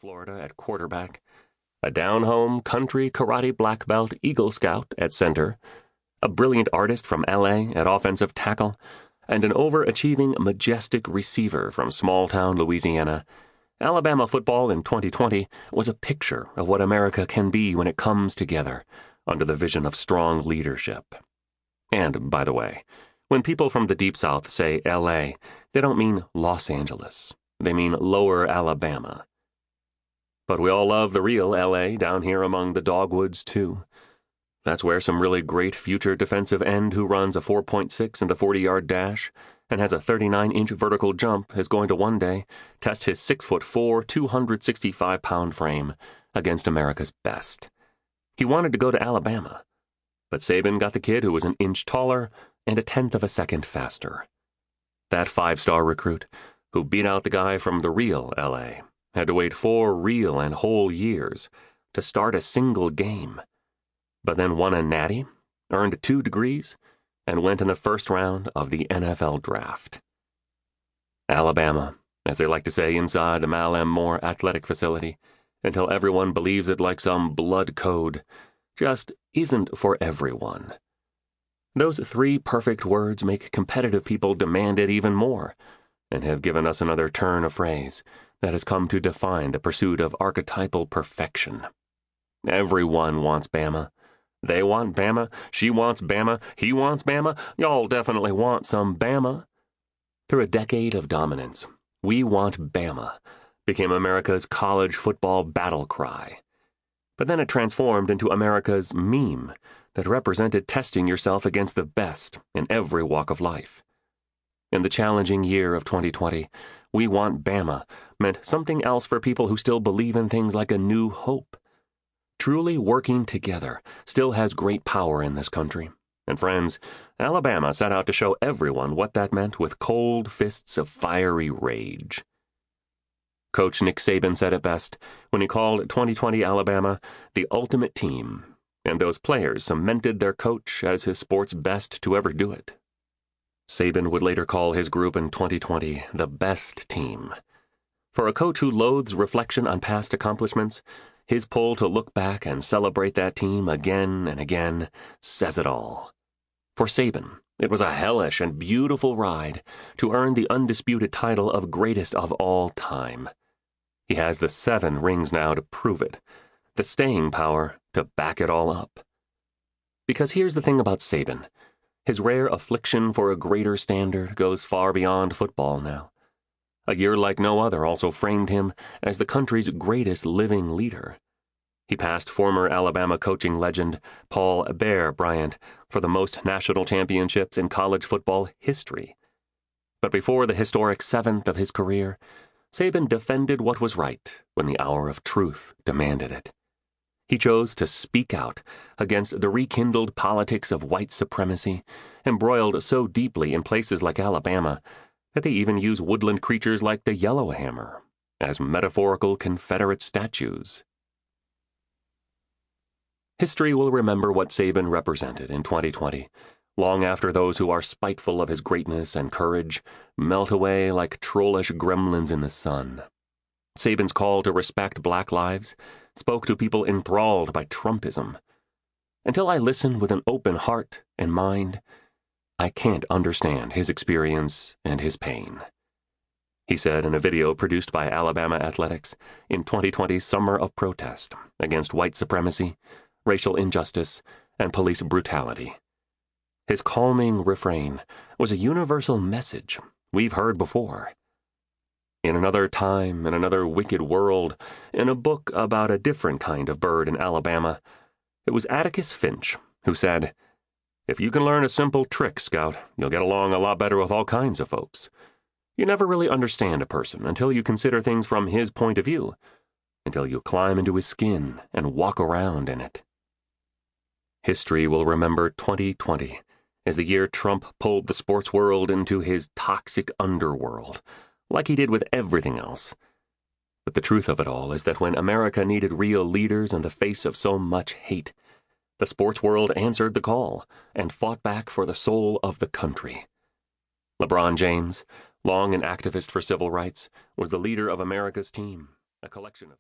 Florida at quarterback, a down-home country karate black belt Eagle Scout at center, a brilliant artist from L.A. at offensive tackle, and an overachieving, majestic receiver from small-town Louisiana, Alabama football in 2020 was a picture of what America can be when it comes together under the vision of strong leadership. And, by the way, when people from the Deep South say L.A., they don't mean Los Angeles. They mean Lower Alabama. But we all love the real L.A. down here among the dogwoods, too. That's where some really great future defensive end who runs a 4.6 in the 40-yard dash and has a 39-inch vertical jump is going to one day test his 6'4", 265-pound frame against America's best. He wanted to go to Alabama, but Saban got the kid who was an inch taller and a tenth of a second faster. That 5-star recruit, who beat out the guy from the real L.A., had to wait 4 real and whole years to start a single game, but then won a natty, earned 2 degrees, and went in the first round of the NFL draft. Alabama, as they like to say inside the Mal M. Moore Athletic Facility, until everyone believes it like some blood code, just isn't for everyone. Those 3 perfect words make competitive people demand it even more, and have given us another turn of phrase that has come to define the pursuit of archetypal perfection. Everyone wants Bama. They want Bama, she wants Bama, he wants Bama, y'all definitely want some Bama. Through a decade of dominance, "We want Bama" became America's college football battle cry. But then it transformed into America's meme that represented testing yourself against the best in every walk of life. In the challenging year of 2020, "We want Bama" meant something else for people who still believe in things like a new hope. Truly working together still has great power in this country. And friends, Alabama set out to show everyone what that meant with cold fists of fiery rage. Coach Nick Saban said it best when he called 2020 Alabama the ultimate team, and those players cemented their coach as his sport's best to ever do it. Saban would later call his group in 2020 the best team. For a coach who loathes reflection on past accomplishments, his pull to look back and celebrate that team again and again says it all. For Saban, it was a hellish and beautiful ride to earn the undisputed title of greatest of all time. He has the 7 rings now to prove it, the staying power to back it all up. Because here's the thing about Saban. His rare affliction for a greater standard goes far beyond football now. A year like no other also framed him as the country's greatest living leader. He passed former Alabama coaching legend Paul Bear Bryant for the most national championships in college football history. But before the historic 7th of his career, Saban defended what was right when the hour of truth demanded it. He chose to speak out against the rekindled politics of white supremacy, embroiled so deeply in places like Alabama that they even use woodland creatures like the yellowhammer as metaphorical Confederate statues. History will remember what Saban represented in 2020, long after those who are spiteful of his greatness and courage melt away like trollish gremlins in the sun. Saban's call to respect black lives spoke to people enthralled by Trumpism. Until I listen with an open heart and mind, I can't understand his experience and his pain, he said in a video produced by Alabama Athletics in 2020's summer of protest against white supremacy, racial injustice, and police brutality. His calming refrain was a universal message we've heard before. In another time, in another wicked world, in a book about a different kind of bird in Alabama, it was Atticus Finch who said, "If you can learn a simple trick, Scout, you'll get along a lot better with all kinds of folks. You never really understand a person until you consider things from his point of view, until you climb into his skin and walk around in it." History will remember 2020 as the year Trump pulled the sports world into his toxic underworld, like he did with everything else. But the truth of it all is that when America needed real leaders in the face of so much hate, the sports world answered the call and fought back for the soul of the country. LeBron James, long an activist for civil rights, was the leader of America's team, a collection of